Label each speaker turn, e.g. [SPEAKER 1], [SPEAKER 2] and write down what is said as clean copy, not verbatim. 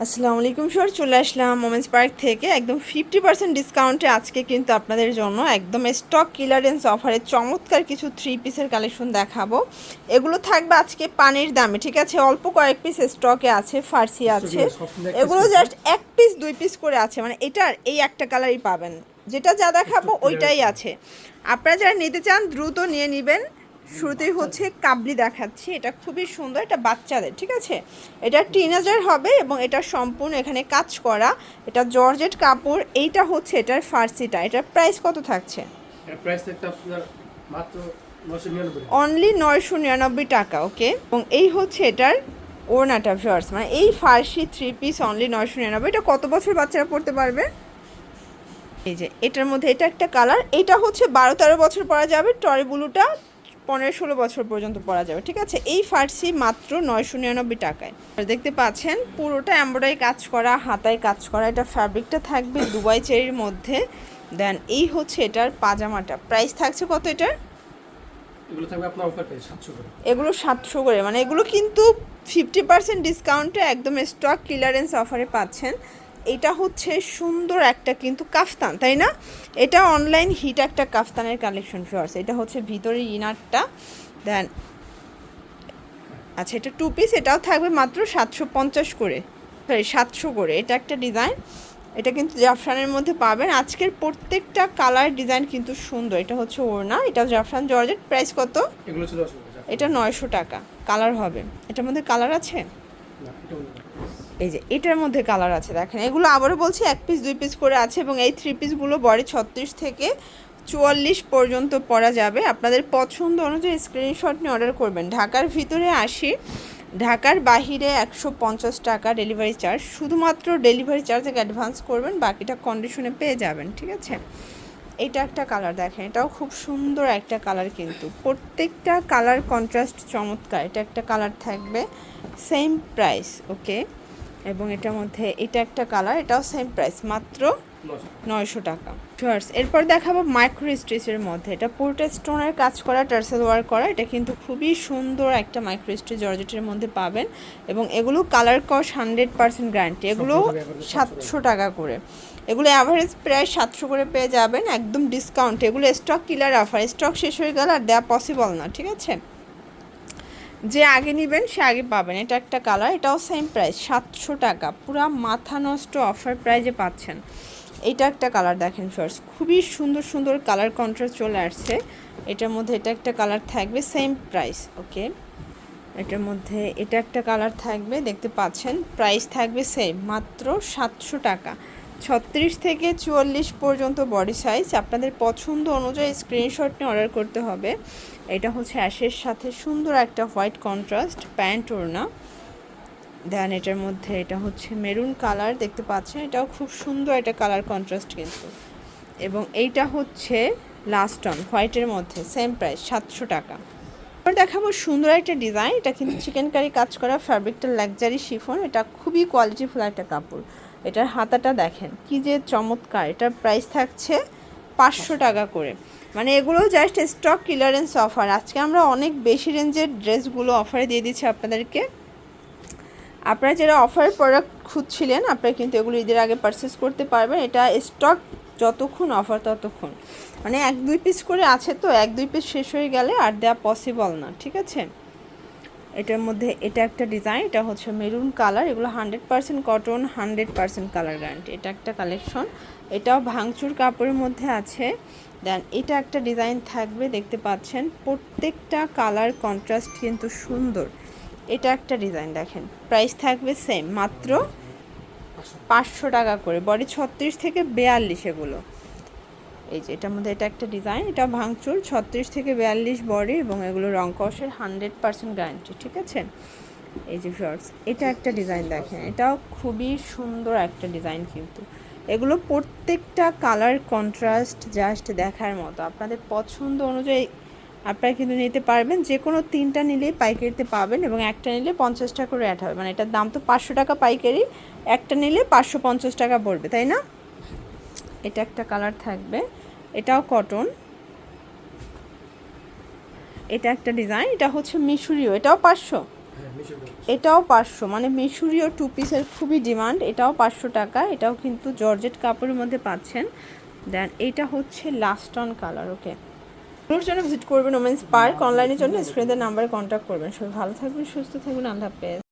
[SPEAKER 1] আসসালামু আলাইকুম স্যার, চলে আসলাম মোমেন্টস পার্ক থেকে একদম 50% ডিসকাউন্টে। আজকে কিন্তু আপনাদের জন্য একদম স্টক ক্লিয়ারেন্স অফারে চমৎকার কিছু থ্রি পিসের কালেকশন দেখাবো। এগুলো থাকবে আজকে পানির দামে, ঠিক আছে? অল্প কয়েক পিস স্টকে আছে, ফার্সি আছে। এগুলো জাস্ট এক পিস দুই পিস করে আছে, মানে এটার এই একটা কালারই পাবেন, যেটা যা দেখাবো ওইটাই আছে। আপনারা যারা নিতে চান দ্রুত নিয়ে নেবেন। শুরুতেই হচ্ছে কাবলি দেখাচ্ছি, এটা খুবই সুন্দর, এটা বাচ্চাদের, ঠিক আছে? এটা টিনেজার হবে এবং এটা সম্পূর্ণ এখানে কাজ করা, এটা জর্জেট কাপড়। এইটা হচ্ছে এটার ফার্সিটা। এটার প্রাইস কত থাকছে? অনলি 999 টাকা। ওকে, এবং এই হচ্ছে এটার ওড়নাটা ভিউয়ার্স, মানে এই ফার্সি থ্রি পিস অনলি 999। এটা কত বছর বাচ্চারা পড়তে পারবে? এই যে এটার মধ্যে এটা একটা কালার, এটা হচ্ছে 12-13 বছর পরা যাবে। টরি ব্লুটা 15-16 বছর পর্যন্ত পরা যাবে, ঠিক আছে? এই ফার্সি মাত্র 999 টাকায়। দেখতে পাচ্ছেন পুরোটা এমব্রয়ডারি কাজ করা, হাতায় কাজ করা। এটা ফ্যাব্রিকটা থাকবে দুবাই চেরির মধ্যে। দেন এই হচ্ছে এটার পাজামাটা, প্রাইস থাকছে কত এটার?
[SPEAKER 2] এগুলো থাকবে আপনার অফার প্রাইস 700 করে।
[SPEAKER 1] এগুলো 700 করে, মানে এগুলো কিন্তু 50% ডিসকাউন্টে একদম স্টক ক্লিয়ারেন্স অফারে পাচ্ছেন। এটা হচ্ছে সুন্দর একটা কিন্তু কাফতান, তাই না? এটা অনলাইন হিট একটা কাফতানের কালেকশন ফিওর্স। এটা হচ্ছে ভিতরে ইনারটা। দেন আচ্ছা, এটা টু পিস, এটাও থাকবে মাত্র 750 করে, সরি 700 করে। এটা একটা ডিজাইন, এটা কিন্তু জাফরানের মধ্যে পাবেন। আজকের প্রত্যেকটা কালার ডিজাইন কিন্তু সুন্দর। এটা হচ্ছে ওড়না, এটা জাফরান জর্জেট। প্রাইস কত?
[SPEAKER 2] এগুলো ছিল
[SPEAKER 1] এটা 900 টাকা। কালার হবে, এটার মধ্যে কালার আছে। এই যে এটার মধ্যে কালার আছে, দেখেন। এগুলো আবারও বলছি এক পিস দুই পিস করে আছে, এবং এই থ্রি পিসগুলো বডি 36 থেকে 44 পর্যন্ত পরা যাবে। আপনাদের পছন্দ অনুযায়ী স্ক্রিনশট নিয়ে অর্ডার করবেন। ঢাকার ভিতরে 80, ঢাকার বাহিরে 150 টাকা ডেলিভারি চার্জ। শুধুমাত্র ডেলিভারি চার্জ অ্যাডভান্স করবেন, বাকিটা কন্ডিশনে পেয়ে যাবেন, ঠিক আছে? এটা একটা কালার দেখেন, এটাও খুব সুন্দর একটা কালার, কিন্তু প্রত্যেকটা কালার কন্ট্রাস্ট চমৎকার। এটা একটা কালার থাকবে, সেম প্রাইস। ওকে, এবং এটার মধ্যে এটা একটা কালার, এটাও সেম প্রাইস, মাত্র 900 টাকা। ফার্স এরপর দেখাবো মাইক্রো স্টিচের মধ্যে। এটা পুরোটা স্টোনের কাজ করা, টার্সেল ওয়ার্ক করা। এটা কিন্তু খুবই সুন্দর একটা মাইক্রো স্টিচ জর্জেটের মধ্যে পাবেন, এবং এগুলো কালার কস 100% গ্যারান্টি। এগুলো 700 টাকা করে। এগুলো অ্যাভারেজ প্রায় 700 করে পেয়ে যাবেন, একদম ডিসকাউন্ট। এগুলো স্টক কিলার অফার, স্টক শেষ হয়ে গেলে আর দেওয়া পসিবল না, ঠিক আছে? যে আগে নেবেন সে আগে পাবেন। এটা একটা কালার, এটাও সেম প্রাইস 700 টাকা। পুরা মাথা নষ্ট অফার প্রাইজে পাচ্ছেন। এটা একটা কালার দেখেন ফার্স্ট, খুবই সুন্দর সুন্দর কালার কন্ট্রাস্ট চলে আসছে। এটার মধ্যে এটা একটা কালার থাকবে, সেম প্রাইস। ওকে, এটার মধ্যে এটা একটা কালার থাকবে, দেখতে পাচ্ছেন। প্রাইস থাকবে সেম, মাত্র 700 টাকা। 36 থেকে 44 পর্যন্ত বডি সাইজ। আপনাদের পছন্দ অনুযায়ী স্ক্রিনশট নিয়ে অর্ডার করতে হবে। এটা হচ্ছে অ্যাশের সাথে সুন্দর একটা হোয়াইট কন্ট্রাস্ট প্যান্ট ওড়না। দেন এটার মধ্যে এটা হচ্ছে মেরুন কালার, দেখতে পাচ্ছেন। এটাও খুব সুন্দর একটা কালার কন্ট্রাস্ট কিন্তু। এবং এইটা হচ্ছে লাস্ট অন হোয়াইটের মধ্যে, সেম প্রাইস 700 টাকা। এবার দেখাবো সুন্দর একটা ডিজাইন। এটা কিন্তু চিকেন কারি কাজ করা, ফ্যাব্রিকটা লাক্সারি শিফন। এটা খুবই কোয়ালিটিফুল একটা কাপড়। এটার হাতাটা দেখেন কি যে চমৎকার। এটার প্রাইস থাকছে 500 টাকা করে। মানে এগুলো জাস্ট স্টক ক্লিয়ারেন্স অফার। আজকে আমরা অনেক বেশি রেঞ্জের ড্রেসগুলো অফারে দিয়ে দিচ্ছি আপনাদেরকে। আপনারা যারা অফারের প্রোডাক্ট খুঁজছিলেন, আপনারা কিন্তু এগুলো ঈদের আগে পারচেস করতে পারবেন। এটা স্টক যতক্ষণ অফার ততক্ষণ, মানে এক দুই পিস করে আছে, তো এক দুই পিস শেষ হয়ে গেলে আর দেওয়া পসিবল না, ঠিক আছে? এটার মধ্যে এটা একটা ডিজাইন, এটা হচ্ছে মেরুন কালার। এগুলো 100% কটন, 100% কালার গ্যারান্টি। এটা একটা কালেকশন, এটাও ভাঙচুর কাপড়ের মধ্যে আছে। দেন এটা একটা ডিজাইন থাকবে, দেখতে পাচ্ছেন। প্রত্যেকটা কালার কন্ট্রাস্ট কিন্তু সুন্দর। এটা একটা ডিজাইন দেখেন, প্রাইস থাকবে সেম, মাত্র 500 টাকা করে। বডি 36 থেকে 42 এগুলো। এই যে এটার মধ্যে এটা একটা ডিজাইন, এটা ভাঙচুর, 36 থেকে 42 বডি, এবং এগুলো রং কষের 100% গ্যারান্টি, ঠিক আছে? এই যে শর্টস, এটা একটা ডিজাইন দেখেন, এটাও খুবই সুন্দর একটা ডিজাইন কিন্তু। এগুলো প্রত্যেকটা কালার কন্ট্রাস্ট জাস্ট দেখার মতো। আপনাদের পছন্দ অনুযায়ী আপনারা কিন্তু নিতে পারবেন। যে কোনো তিনটা নিলেই পাইকারিতে পাবেন, এবং একটা নিলে 50 টাকা করে অ্যাড হবে। মানে এটার দাম তো 500 টাকা পাইকারি, একটা নিলে 550 টাকা পড়বে, তাই না? এটা একটা কালার থাকবে, এটাও কটন। এটা একটা ডিজাইন, এটা হচ্ছে মিশরীয়, এটাও 500। এটাও 500, মানে মিশরীয় টু পিসের খুবই ডিমান্ড। এটাও 500 টাকা। এটাও কিন্তু জর্জেট কাপড়ের মধ্যে পাচ্ছেন। দেন এইটা হচ্ছে লাস্ট অন কালার। ওকে, এগুলোর জন্য ভিজিট করবেন ওমেন্স পার্ক। অনলাইনের জন্য স্ক্রিনের নাম্বারে কন্ট্যাক্ট করবেন। সবাই ভালো থাকবেন, সুস্থ থাকবেন। আল্লাহ হাফেজ।